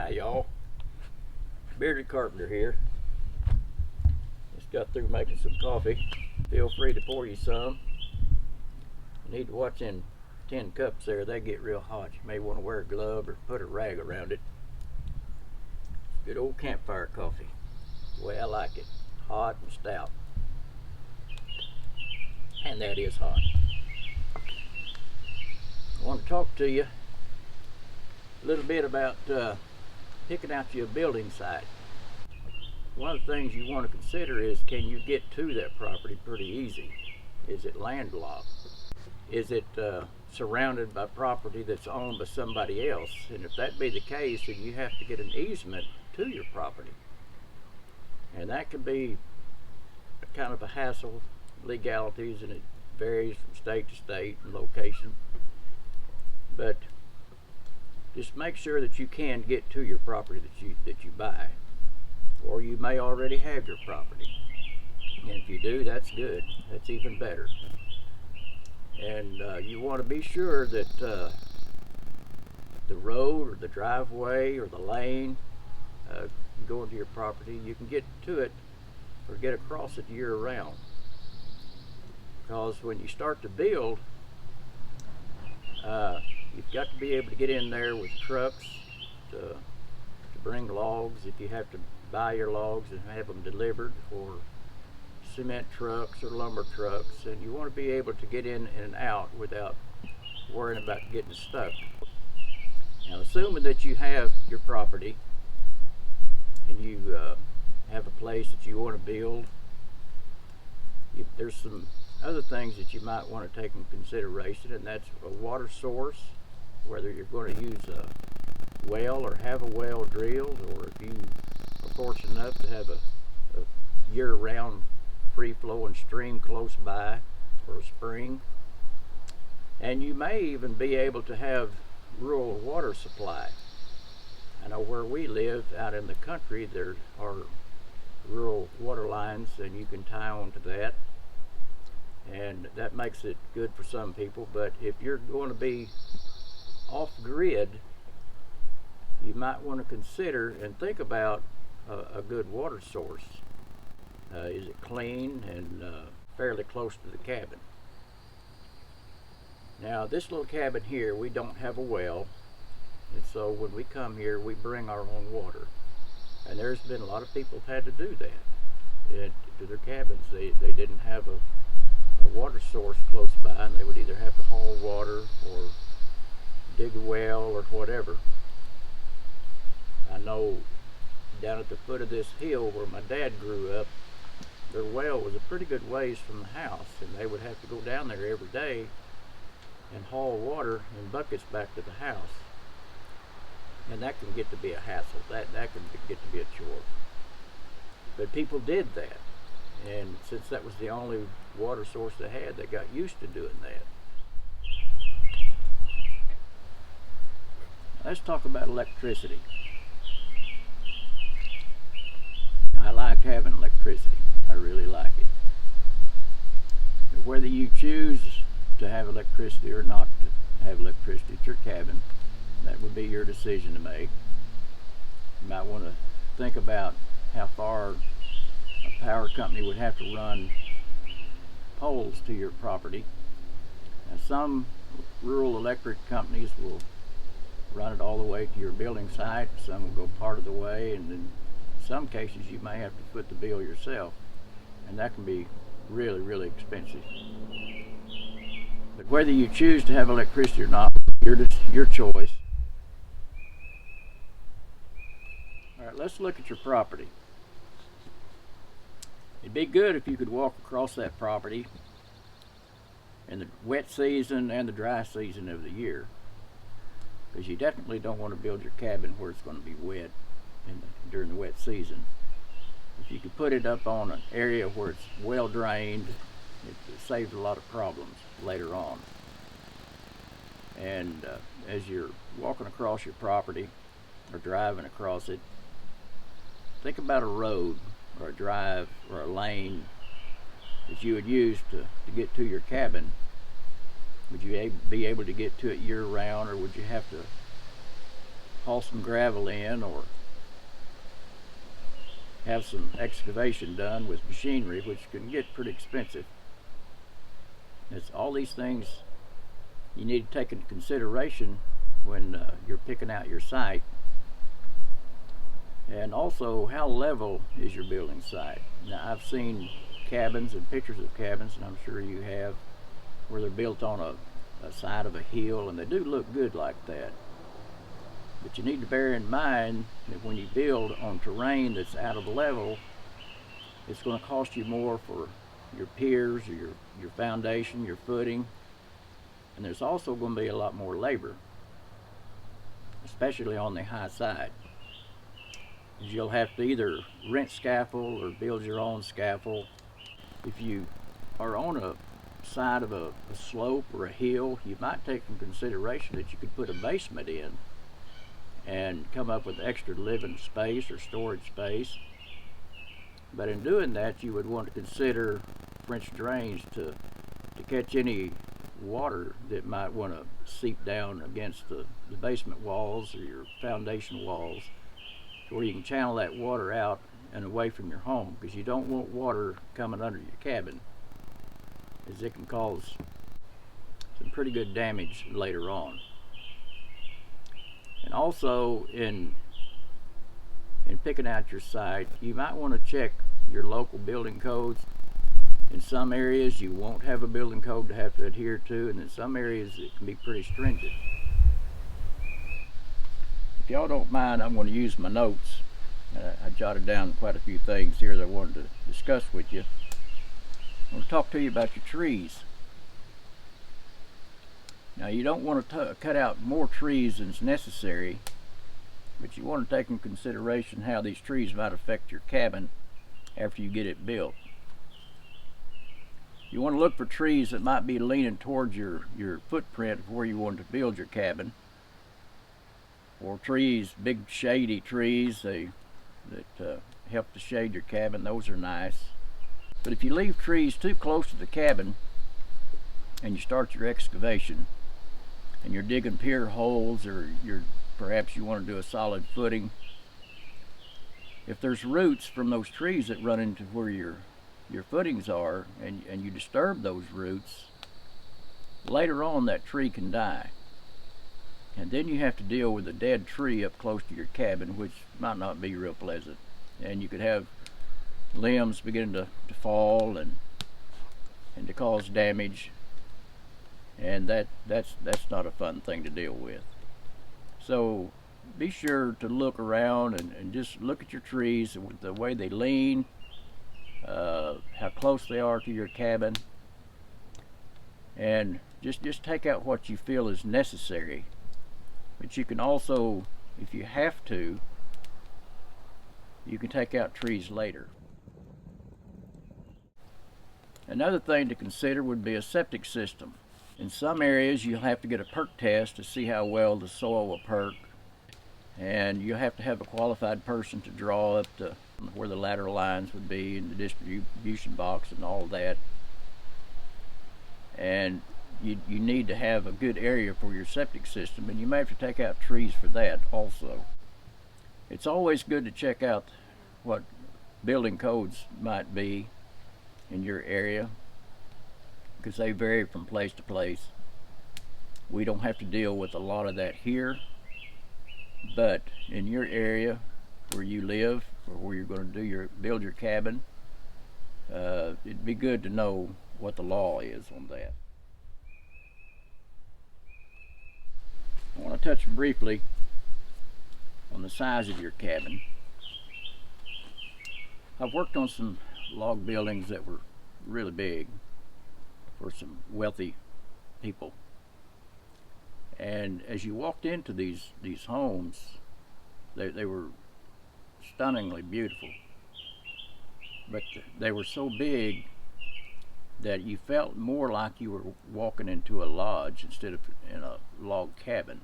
Hi y'all, Bearded Carpenter here. Just got through making some coffee. Feel free to pour you some. You need to watch in tin cups there, they get real hot. You may want to wear a glove or put a rag around it. Good old campfire coffee, the way I like it, hot and stout. And that is hot. I want to talk to you a little bit about picking out your building site. One of the things you want to consider is, can you get to that property pretty easy? Is it landlocked? Is it surrounded by property that's owned by somebody else? And if that be the case, then you have to get an easement to your property. And that can be kind of a hassle, legalities, and it varies from state to state and location. But just make sure that you can get to your property that you buy, or you may already have your property. And if you do, that's good. That's even better. And you want to be sure that the road or the driveway or the lane going to your property, you can get to it or get across it year round. Because when you start to build, you've got to be able to get in there with trucks to bring logs if you have to buy your logs and have them delivered, or cement trucks or lumber trucks, and you want to be able to get in and out without worrying about getting stuck. Now, assuming that you have your property and you have a place that you want to build, there's some other things that you might want to take into consideration, and that's a water source, whether you're going to use a well or have a well drilled, or if you are fortunate enough to have a year-round free-flowing stream close by, or a spring. And you may even be able to have rural water supply. I know where we live out in the country, there are rural water lines, and you can tie onto that, and that makes it good for some people. But if you're going to be off grid, you might want to consider and think about a good water source. Is it clean and fairly close to the cabin? Now, this little cabin here, we don't have a well, and so when we come here, we bring our own water. And there's been a lot of people who've had to do that to their cabins. They didn't have a water source close by, and they would either have to haul water or dig a well or whatever. I know down at the foot of this hill where my dad grew up, their well was a pretty good ways from the house, and they would have to go down there every day and haul water in buckets back to the house. And that can get to be a hassle. That can get to be a chore. But people did that, and since that was the only water source they had, they got used to doing that. Let's talk about electricity. I like having electricity. I really like it. But whether you choose to have electricity or not to have electricity at your cabin, that would be your decision to make. You might want to think about how far a power company would have to run poles to your property. Now, some rural electric companies will run it all the way to your building site. Some will go part of the way, and in some cases you may have to foot the bill yourself, and that can be really, really expensive. But whether you choose to have electricity or not, your choice. All right, let's look at your property. It'd be good if you could walk across that property in the wet season and the dry season of the year, because you definitely don't want to build your cabin where it's going to be wet during the wet season. If you could put it up on an area where it's well drained, it saves a lot of problems later on. And as you're walking across your property or driving across it, think about a road or a drive or a lane that you would use to get to your cabin. Would you be able to get to it year round, or would you have to haul some gravel in or have some excavation done with machinery, which can get pretty expensive. It's all these things you need to take into consideration when you're picking out your site. And also, how level is your building site? Now, I've seen cabins and pictures of cabins, and I'm sure you have, where they're built on a side of a hill, and they do look good like that. But you need to bear in mind that when you build on terrain that's out of level, it's going to cost you more for your piers, or your foundation, your footing, and there's also going to be a lot more labor, especially on the high side. You'll have to either rent scaffold or build your own scaffold. If you are on a side of a slope or a hill, you might take in consideration that you could put a basement in and come up with extra living space or storage space. But in doing that, you would want to consider French drains to catch any water that might want to seep down against the basement walls or your foundation walls, to where you can channel that water out and away from your home, because you don't want water coming under your cabin, as it can cause some pretty good damage later on. And also, in picking out your site, you might want to check your local building codes. In some areas you won't have a building code to have to adhere to, and in some areas it can be pretty stringent. If y'all don't mind, I'm going to use my notes. I jotted down quite a few things here that I wanted to discuss with you. I want to talk to you about your trees. Now, you don't want to cut out more trees than is necessary, but you want to take in consideration how these trees might affect your cabin after you get it built. You want to look for trees that might be leaning towards your footprint of where you want to build your cabin. Or trees, big shady trees that help to shade your cabin, those are nice. But if you leave trees too close to the cabin and you start your excavation and you're digging pier holes, or perhaps you want to do a solid footing, if there's roots from those trees that run into where your footings are, and you disturb those roots, later on that tree can die. And then you have to deal with a dead tree up close to your cabin, which might not be real pleasant. And you could have limbs begin to fall and to cause damage. And that's not a fun thing to deal with. So be sure to look around and just look at your trees, the way they lean, how close they are to your cabin, and just take out what you feel is necessary. But you can also, if you have to, you can take out trees later. Another thing to consider would be a septic system. In some areas you'll have to get a perk test to see how well the soil will perk, and you'll have to have a qualified person to draw up to where the lateral lines would be and the distribution box and all that. And you need to have a good area for your septic system, and you may have to take out trees for that also. It's always good to check out what building codes might be in your area, because they vary from place to place. We don't have to deal with a lot of that here, but in your area where you live, or where you're going to build your cabin, it'd be good to know what the law is on that. I want to touch briefly on the size of your cabin. I've worked on some log buildings that were really big for some wealthy people, and as you walked into these homes, they were stunningly beautiful, but they were so big that you felt more like you were walking into a lodge instead of in a log cabin.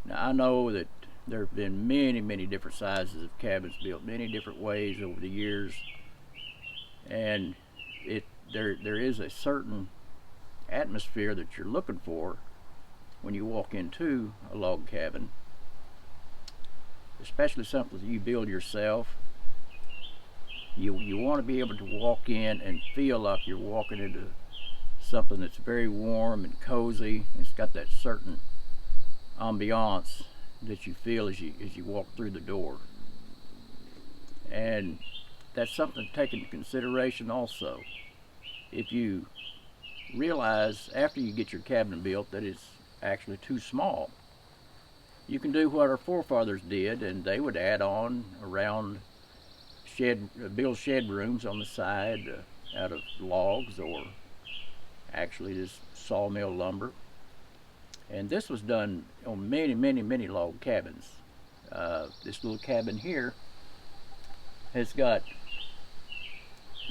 Now, I know that there have been many different sizes of cabins built, many different ways over the years, and there is a certain atmosphere that you're looking for when you walk into a log cabin. especially something that you build yourself, you want to be able to walk in and feel like you're walking into something that's very warm and cozy. It's got that certain ambiance that you feel as you walk through the door. And that's something to take into consideration also. If you realize after you get your cabin built that it's actually too small, you can do what our forefathers did, and they would add on around build shed rooms on the side out of logs or actually just sawmill lumber. And this was done on many log cabins. This little cabin here has got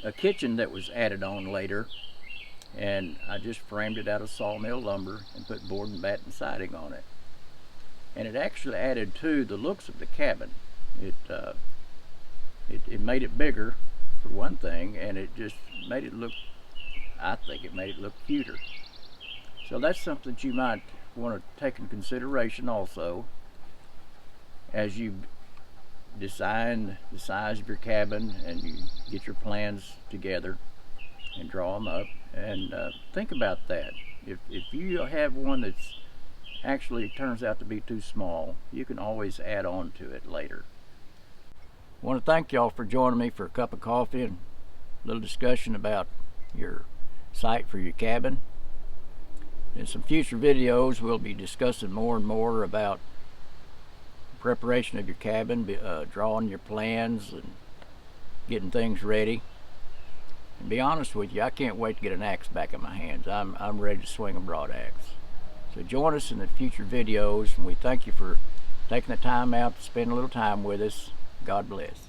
a kitchen that was added on later, and I just framed it out of sawmill lumber and put board and batten siding on it. And it actually added to the looks of the cabin. It made it bigger, for one thing, and it just made it look, I think it made it look cuter. So that's something that you might want to take into consideration also as you design the size of your cabin and you get your plans together and draw them up. And think about that. If you have one that's actually turns out to be too small, you can always add on to it later. I want to thank y'all for joining me for a cup of coffee and a little discussion about your site for your cabin. In some future videos, we'll be discussing more and more about preparation of your cabin, drawing your plans and getting things ready. And be honest with you, I can't wait to get an axe back in my hands. I'm ready to swing a broad axe. So join us in the future videos, and we thank you for taking the time out to spend a little time with us. God bless.